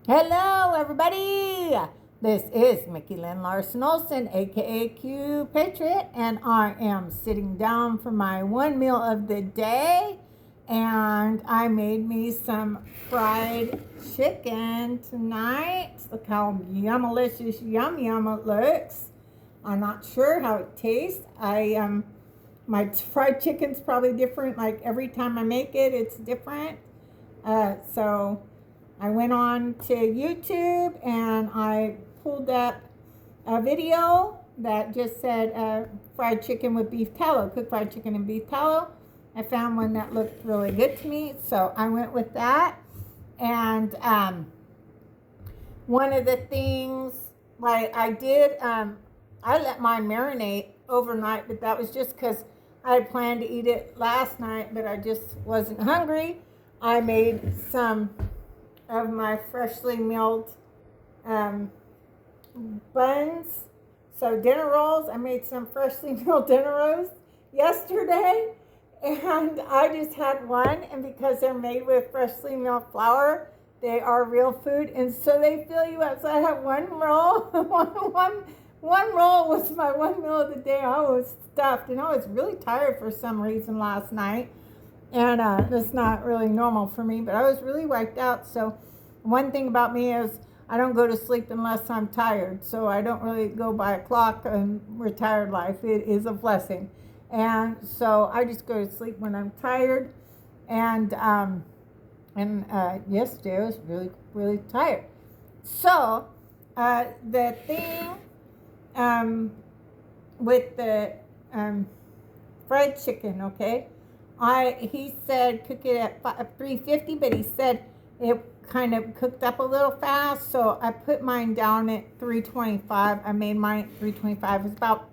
Hello, everybody. This is Mickey Lynn Larson-Olson, aka Q Patriot, and I am sitting down for my one meal of the day. And I made me some fried chicken tonight. Look how yummalicious, yum it looks. I'm not sure how it tastes. My fried chicken's probably different. Like every time I make it, it's different. So I went on to YouTube and I pulled up a video that just said fried chicken with beef tallow, cooked fried chicken and beef tallow. I found one that looked really good to me, so I went with that. And one of the things, like I did, I let mine marinate overnight, but that was just because I had planned to eat it last night, but I just wasn't hungry. I made some of my freshly milled buns. So dinner rolls, I made some freshly milled dinner rolls yesterday, and I just had one, and because they're made with freshly milled flour, they are real food, and so they fill you up. So I had one roll, one roll was my one meal of the day. I was stuffed, and I was really tired for some reason last night. And that's not really normal for me, but I was really wiped out. So one thing about me is I don't go to sleep unless I'm tired. So I don't really go by a clock and retired life. It is a blessing. And so I just go to sleep when I'm tired. And yesterday I was really, really tired. So the thing with the fried chicken, okay? He said cook it at 350, but he said it kind of cooked up a little fast, so I put mine down at 325. I made mine at 325. It's about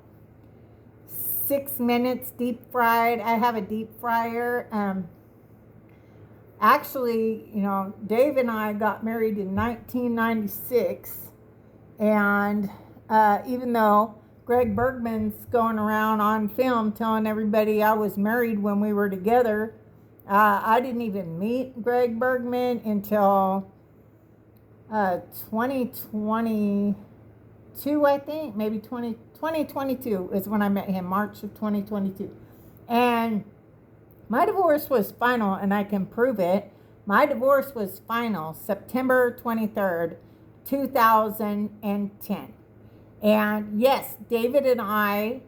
6 minutes deep fried. I have a deep fryer. Actually, Dave and I got married in 1996, and even though Greg Bergman's going around on film telling everybody I was married when we were together, I didn't even meet Greg Bergman until 2022, I think. Maybe 2022 is when I met him, March of 2022. And my divorce was final, and I can prove it. My divorce was final September 23rd, 2010. And yes, David and I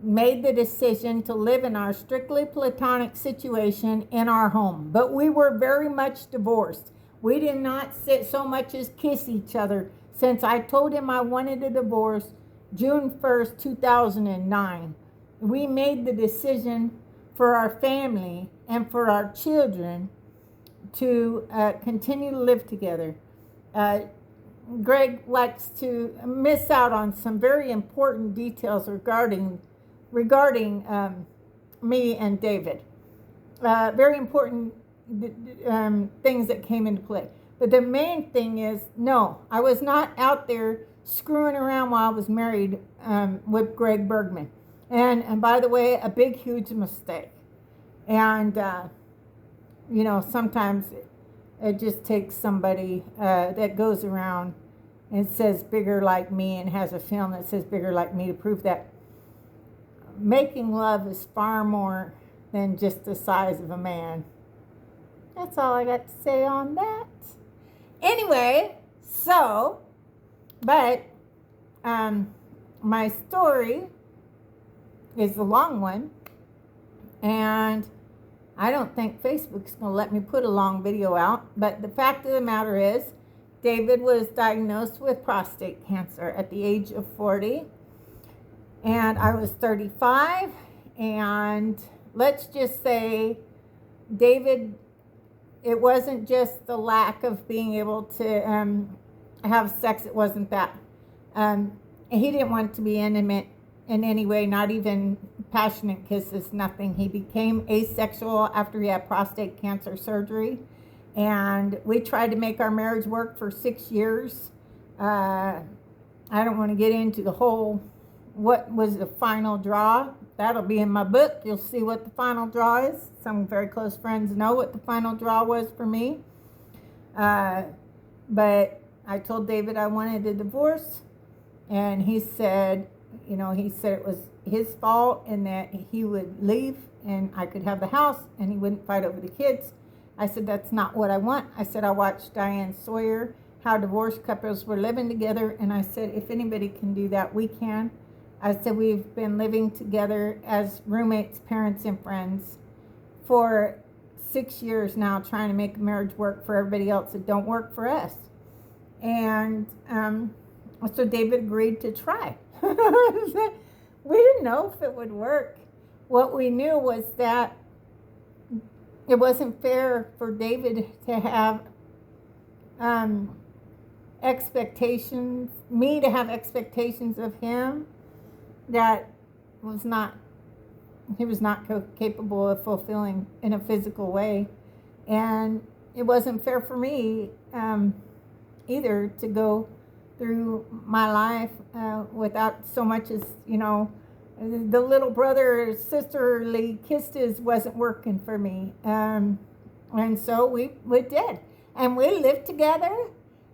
made the decision to live in our strictly platonic situation in our home, but we were very much divorced. We did not sit so much as kiss each other since I told him I wanted a divorce June 1st, 2009. We made the decision for our family and for our children to continue to live together. Greg likes to miss out on some very important details regarding me and David. Very important things that came into play. But the main thing is, no, I was not out there screwing around while I was married with Greg Bergman. And by the way, a big, huge mistake. And, sometimes it just takes somebody that goes around and says bigger like me and has a film that says bigger like me to prove that making love is far more than just the size of a man. That's all I got to say on that. Anyway, but my story is a long one, and I don't think Facebook's going to let me put a long video out, but the fact of the matter is, David was diagnosed with prostate cancer at the age of 40, and I was 35, and let's just say, David, it wasn't just the lack of being able to have sex, it wasn't that. He didn't want to be intimate in any way, not even passionate kisses, nothing. He became asexual after he had prostate cancer surgery, and we tried to make our marriage work for 6 years. I don't want to get into the whole what was the final draw. That'll be in my book. You'll see what the final draw is. Some very close friends know what the final draw was for me. But I told David I wanted a divorce, and he said, he said it was his fault and that he would leave and I could have the house and he wouldn't fight over the kids. I said, that's not what I want. I said, I watched Diane Sawyer, how divorced couples were living together, and I said, if anybody can do that, we can. I said, we've been living together as roommates, parents, and friends for 6 years now, trying to make marriage work for everybody else. It don't work for us. And so David agreed to try. We didn't know if it would work. What we knew was that it wasn't fair for David to have expectations, me to have expectations of him that he was not capable of fulfilling in a physical way. And it wasn't fair for me either to go through my life without so much as, the little brother sisterly kisses wasn't working for me. And so we did. And we lived together,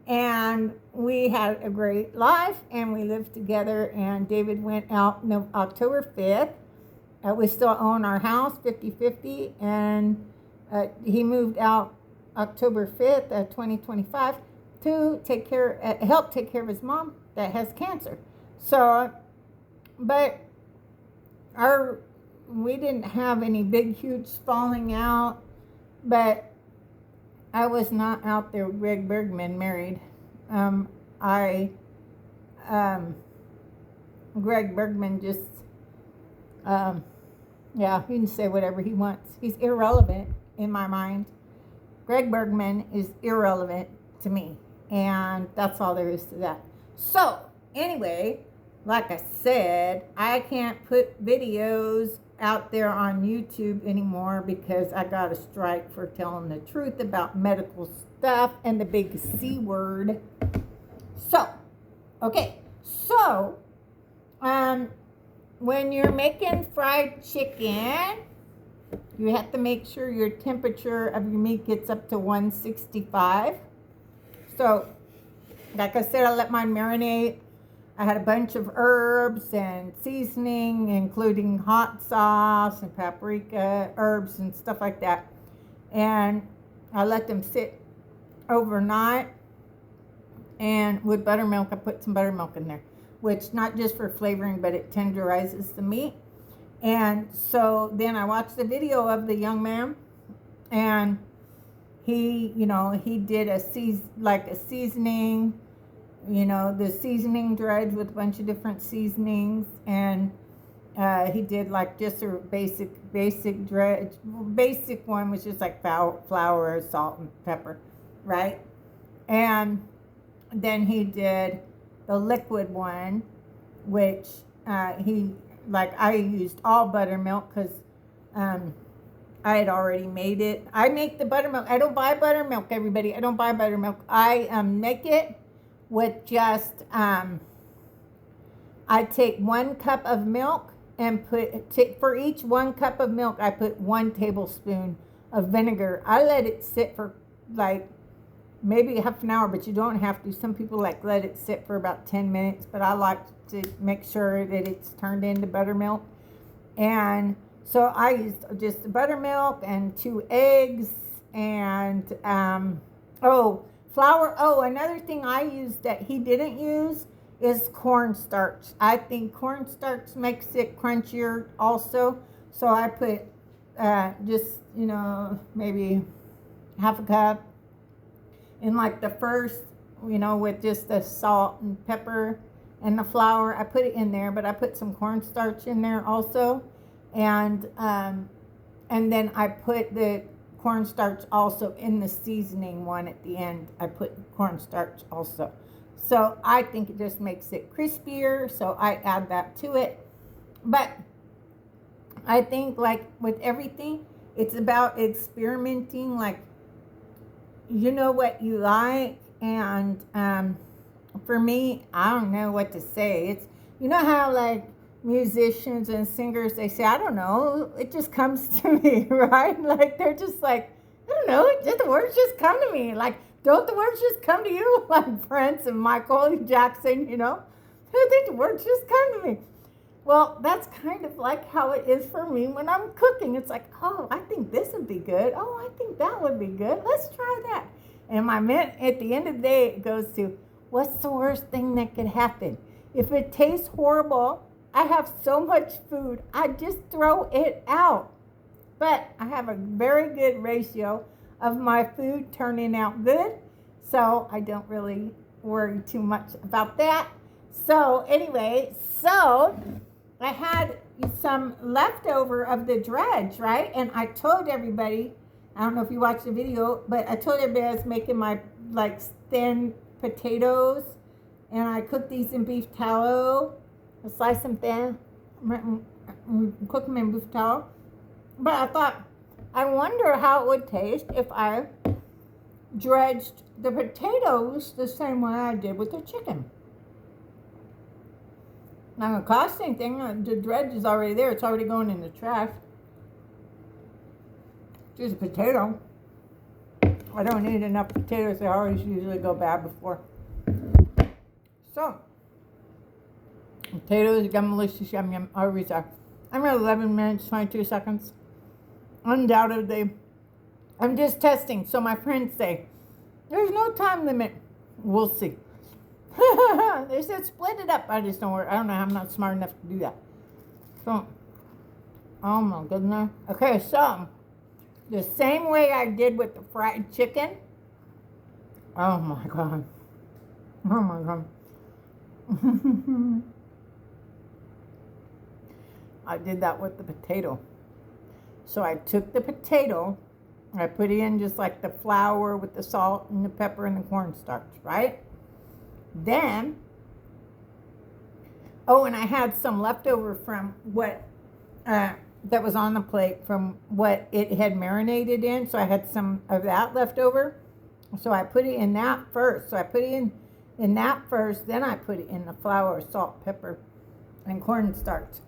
and we had a great life, and we lived together, and David went out October 5th. We still own our house 50-50, and he moved out October 5th, 2025, to help take care of his mom that has cancer. So, but we didn't have any big, huge falling out, but I was not out there with Greg Bergman married. Greg Bergman just, he can say whatever he wants. He's irrelevant in my mind. Greg Bergman is irrelevant to me. And that's all there is to that. So, anyway, like I said, I can't put videos out there on YouTube anymore because I got a strike for telling the truth about medical stuff and the big C word. So, okay. So, when you're making fried chicken, you have to make sure your temperature of your meat gets up to 165. So, like I said, I let mine marinate. I had a bunch of herbs and seasoning, including hot sauce and paprika, herbs and stuff like that. And I let them sit overnight. And with buttermilk, I put some buttermilk in there, which not just for flavoring, but it tenderizes the meat. And so then I watched the video of the young man, and he did a seasoning, the seasoning dredge with a bunch of different seasonings, and he did like just a basic dredge. Basic one was just like flour, salt, and pepper, right? And then he did the liquid one, which I used all buttermilk because I had already made it. I make the buttermilk. I don't buy buttermilk, everybody. I don't buy buttermilk. I make it with just, I take 1 cup of milk and for each 1 cup of milk, I put 1 tablespoon of vinegar. I let it sit for like maybe half an hour, but you don't have to. Some people let it sit for about 10 minutes, but I like to make sure that it's turned into buttermilk. And so I used just the buttermilk and 2 eggs and, flour. Oh, another thing I used that he didn't use is cornstarch. I think cornstarch makes it crunchier also. So I put just, maybe half a cup in like the first, with just the salt and pepper and the flour. I put it in there, but I put some cornstarch in there also. And then I put the cornstarch also in the seasoning one at the end. I put cornstarch also. So I think it just makes it crispier, so I add that to it. But I think like with everything, it's about experimenting, like you know what you like. And for me, I don't know what to say. It's, how like musicians and singers, they say, I don't know, it just comes to me, right? Like they're just like, I don't know, the words just come to me. Like Don't the words just come to you? Like Prince and Michael Jackson, you know? I think the words just come to me. Well, that's kind of like how it is for me when I'm cooking. It's like, oh, I think this would be good. Oh, I think that would be good. Let's try that. And at the end of the day, it goes to, what's the worst thing that could happen? If it tastes horrible, I have so much food, I just throw it out. But I have a very good ratio of my food turning out good, so I don't really worry too much about that. So anyway, I had some leftover of the dredge, right? And I told everybody, I don't know if you watched the video, but I told everybody I was making my like thin potatoes, and I cooked these in beef tallow. I sliced them thin, cook them in beef tallow. But I thought, I wonder how it would taste if I dredged the potatoes the same way I did with the chicken. Not gonna cost anything. The dredge is already there. It's already going in the trash. Just a potato. I don't need enough potatoes. They always usually go bad before. So, potatoes, yummalicious, yum yum. Always are. I'm at 11 minutes, 22 seconds. Undoubtedly. I'm just testing. So my friends say, there's no time limit. We'll see. They said split it up. I just don't work. I don't know. I'm not smart enough to do that. So, oh my goodness. Okay, so the same way I did with the fried chicken. Oh my God. Oh my God. I did that with the potato. So I took the potato, I put it in just like the flour with the salt and the pepper and the cornstarch, right? Then, oh, and I had some leftover from what, that was on the plate from what it had marinated in. So I had some of that left over. So I put it in that first. So I put it in that first, then I put it in the flour, salt, pepper, and cornstarch.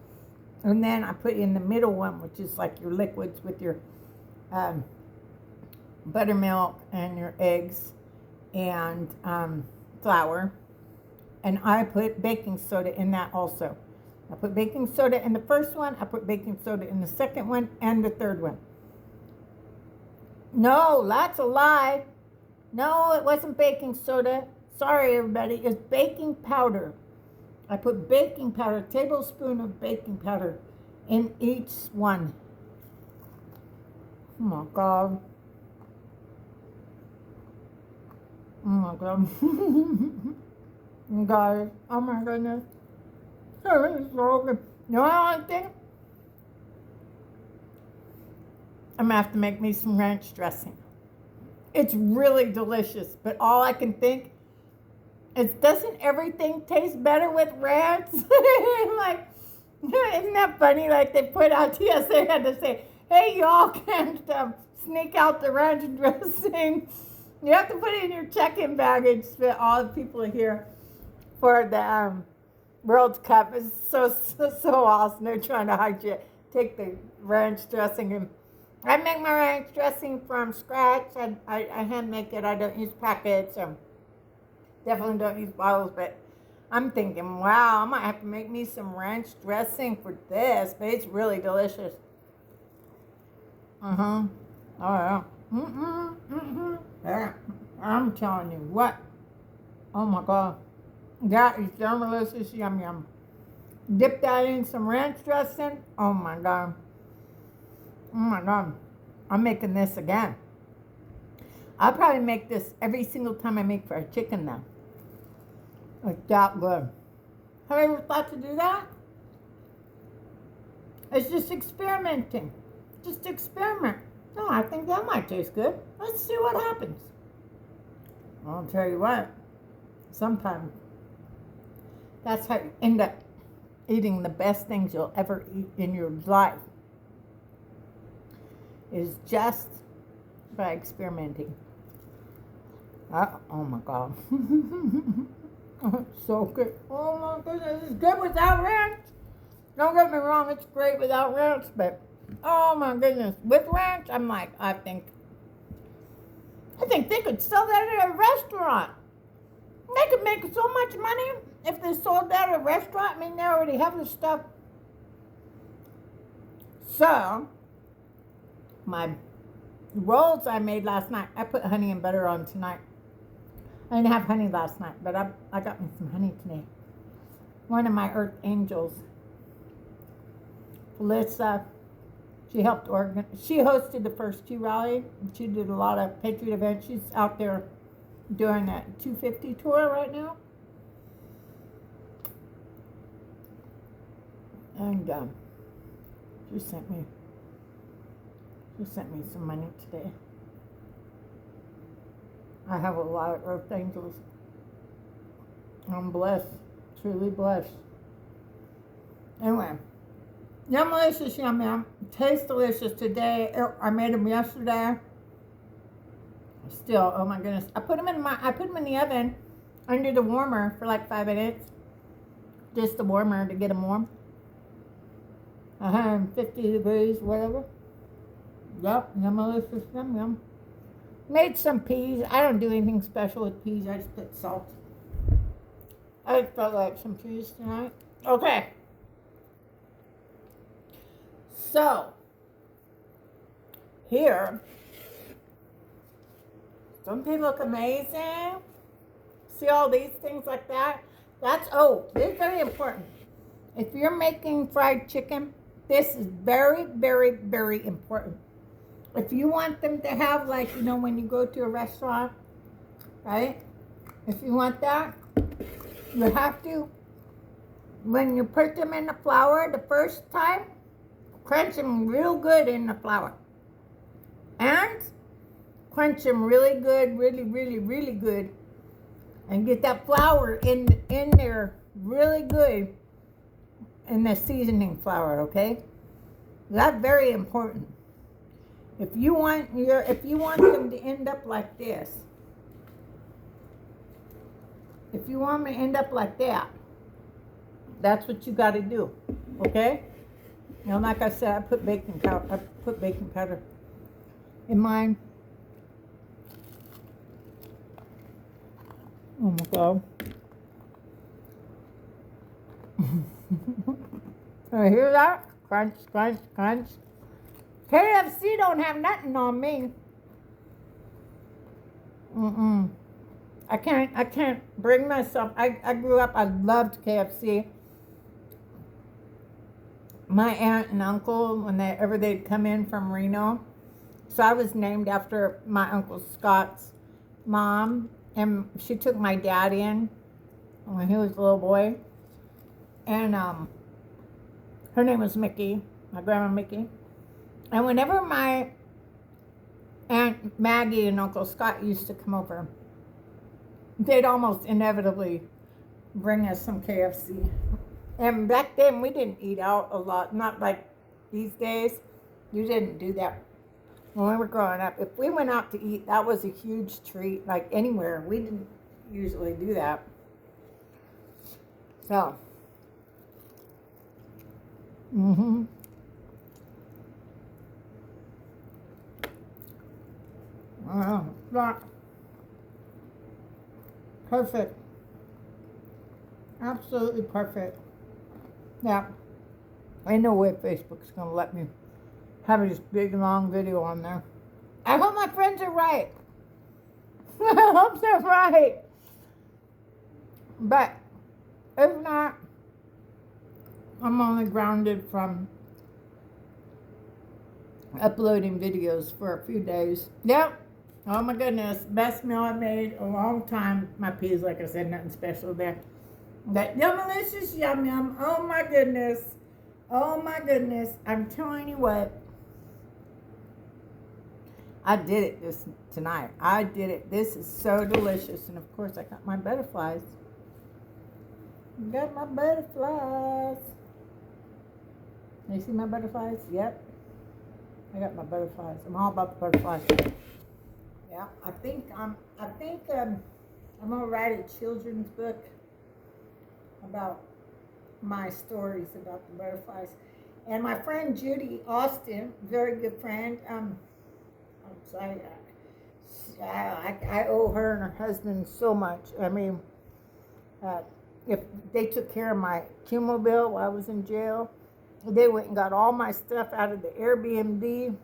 And then I put in the middle one, which is like your liquids with your buttermilk and your eggs and flour. And I put baking soda in that also. I put baking soda in the first one. I put baking soda in the second one and the third one. No, that's a lie. No, it wasn't baking soda. Sorry, everybody. It's baking powder. I put baking powder, a tablespoon of baking powder in each one. Oh my God. Oh my God. Guys, oh my goodness. It's so good. You know what I think? I'm gonna have to make me some ranch dressing. It's really delicious, but all I can think is, doesn't everything taste better with ranch? Like, isn't that funny? Like, they put out, yes, they had to say, hey, y'all can't sneak out the ranch dressing. You have to put it in your check-in baggage for all the people here for the World Cup. It's so awesome. They're trying to take the ranch dressing. And I make my ranch dressing from scratch. I hand make it. I don't use packets. Definitely don't use bottles, but I'm thinking, wow, I might have to make me some ranch dressing for this, but it's really delicious. Oh, yeah. Yeah. I'm telling you what. Oh, my God. That is delicious, yum, yum. Dip that in some ranch dressing. Oh, my God. Oh, my God. I'm making this again. I'll probably make this every single time I make fried chicken now. It's that good. Have you ever thought to do that? It's just experimenting. Just experiment. Oh, I think that might taste good. Let's see what happens. I'll tell you what. Sometimes that's how you end up eating the best things you'll ever eat in your life. Is just by experimenting. Oh my God. So good. Oh my goodness, it's good without ranch. Don't get me wrong, it's great without ranch, but oh my goodness, with ranch, I'm like, I think I think they could sell that at a restaurant. They could make so much money if they sold that at a restaurant. I mean, they already have the stuff. So, my rolls I made last night, I put honey and butter on tonight. I didn't have honey last night, but I got me some honey today. One of my earth angels, Felissa, she helped she hosted the first 2 rally. She did a lot of Patriot events. She's out there doing a 250 tour right now. And she sent me some money today. I have a lot of earth angels. I'm blessed, truly blessed. Anyway, yum delicious, yum yum. Tastes delicious today. I made them yesterday. Still, oh my goodness. I put them in the oven under the warmer for like 5 minutes. Just the warmer to get them warm. 150 degrees, whatever. Yep, yum delicious, yum yum. Made some peas. I don't do anything special with peas. I just put salt. I just felt like some peas tonight. Okay. So, here, don't they look amazing? See all these things like that? This is very important. If you're making fried chicken, this is very, very, very important. If you want them to have, like, when you go to a restaurant, right? If you want that, you have to, when you put them in the flour the first time, crunch them real good in the flour. And crunch them really good, really, really, really good. And get that flour in there really good in the seasoning flour, okay? That's very important. If you want them to end up like this, if you want them to end up like that, that's what you got to do, okay? Like I said, I put baking powder in mine. Oh my God! I hear that? Crunch, crunch, crunch. KFC don't have nothing on me. I can't bring myself. I grew up, I loved KFC. My aunt and uncle, whenever they'd come in from Reno, so I was named after my Uncle Scott's mom, and she took my dad in when he was a little boy. And her name was Mickey, my grandma Mickey. And whenever my Aunt Maggie and Uncle Scott used to come over, they'd almost inevitably bring us some KFC. And back then, we didn't eat out a lot. Not like these days. You didn't do that. When we were growing up, if we went out to eat, that was a huge treat. Like anywhere. We didn't usually do that. So. Wow. Perfect. Absolutely perfect. Yeah. Ain't no way Facebook's going to let me have this big, long video on there. I hope my friends are right. I hope they're right. But if not, I'm only grounded from uploading videos for a few days. Yep. Oh my goodness. Best meal I made a long time. My peas, like I said, nothing special there. That yum delicious yum yum. Oh my goodness. Oh my goodness. I'm telling you what. I did it tonight. I did it. This is so delicious. And of course I got my butterflies. Got my butterflies. You see my butterflies? Yep. I got my butterflies. I'm all about the butterflies. Yeah, I think I'm gonna write a children's book about my stories about the butterflies. And my friend Judy Austin, very good friend, I owe her and her husband so much. I mean, if they took care of my chemo bill while I was in jail, they went and got all my stuff out of the Airbnb.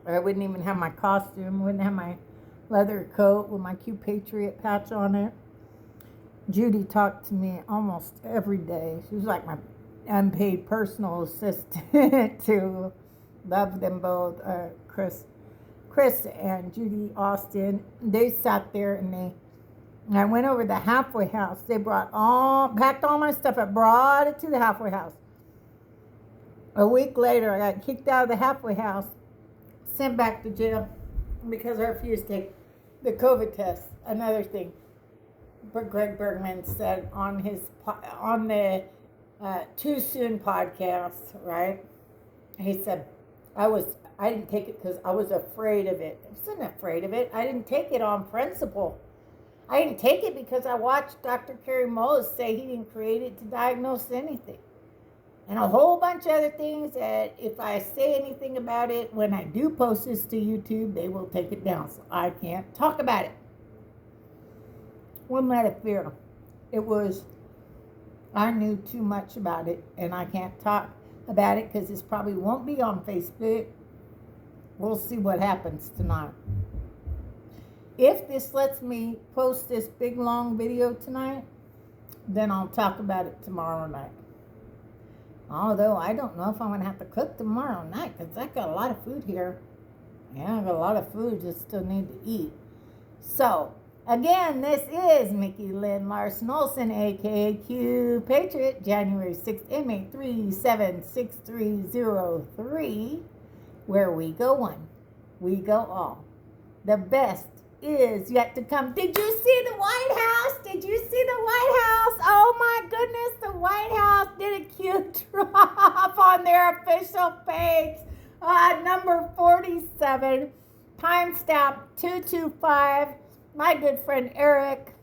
I wouldn't even have my costume, wouldn't have my leather coat with my Q Patriot patch on it. Judy talked to me almost every day. She was like my unpaid personal assistant to love them both, Chris and Judy Austin. They sat there and I went over the halfway house. They packed all my stuff up, brought it to the halfway house. A week later, I got kicked out of the halfway house, sent back to jail because I refused to take the COVID test. Another thing, Greg Bergman said on the Too Soon podcast, right? He said, I didn't take it because I was afraid of it. I wasn't afraid of it. I didn't take it on principle. I didn't take it because I watched Dr. Kerry Mullis say he didn't create it to diagnose anything. And a whole bunch of other things that if I say anything about it, when I do post this to YouTube, they will take it down. So I can't talk about it. Wasn't that a fear? It was, I knew too much about it and I can't talk about it because this probably won't be on Facebook. We'll see what happens tonight. If this lets me post this big long video tonight, then I'll talk about it tomorrow night. Although I don't know if I'm going to have to cook tomorrow night because I got a lot of food here. Yeah, I got a lot of food that still need to eat. So, again, this is Mickey Lynn Larson-Olson, a.k.a. Q Patriot, January 6th, inmate 376303, where we go one, we go all. The best is yet to come. Did you see the White House? Did you see the White House? Oh my goodness, the White House did a cute drop on their official page. Number 47, timestamp 225. My good friend Eric,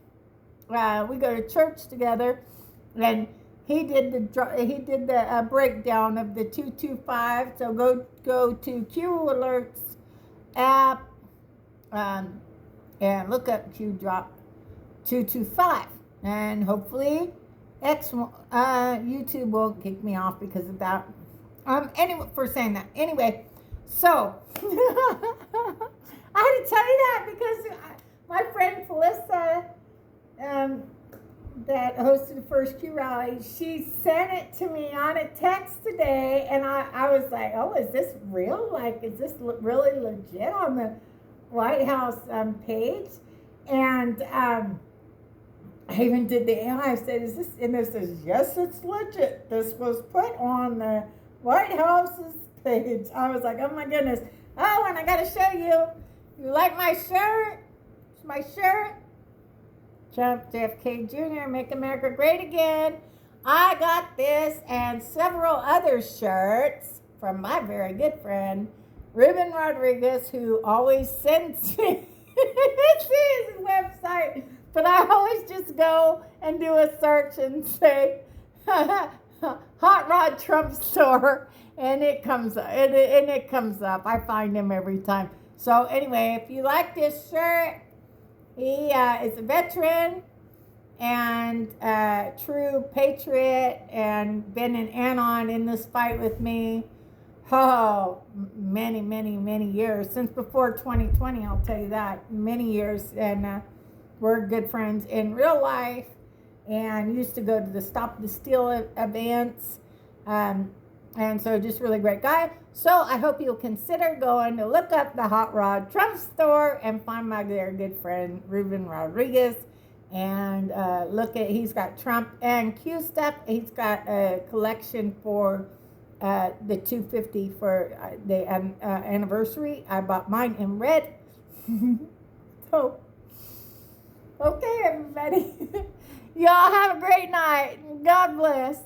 we go to church together, and he did the breakdown of the 225. So go to Q Alerts app. And look up Q Drop 225, and hopefully YouTube won't kick me off because of that. Anyway, for saying that. Anyway, so I had to tell you that because my friend Felissa, that hosted the first Q rally, she sent it to me on a text today, and I was like, oh, is this real? Like, is this really legit on the White House page? And I even did the AI. I said, is this? And it says, yes, it's legit. This was put on the White House's page. I was like, oh my goodness. Oh, and I got to show you. You like my shirt? It's my shirt. Trump, JFK Jr., Make America Great Again. I got this and several other shirts from my very good friend, Ruben Rodriguez, who always sends me his website, but I always just go and do a search and say Hot Rod Trump store, and it comes up. And it comes up. I find him every time. So anyway, if you like this shirt, he is a veteran and true patriot, and been an anon in this fight with me. Oh, many, many, many years. Since before 2020, I'll tell you that. Many years. And we're good friends in real life. And used to go to the Stop the Steal events. And so just really great guy. So I hope you'll consider going to look up the Hot Rod Trump store and find my very good friend, Ruben Rodriguez. And he's got Trump and Q stuff. He's got a collection for the 250 for the anniversary. I bought mine in red. So, okay, everybody. Y'all have a great night. God bless.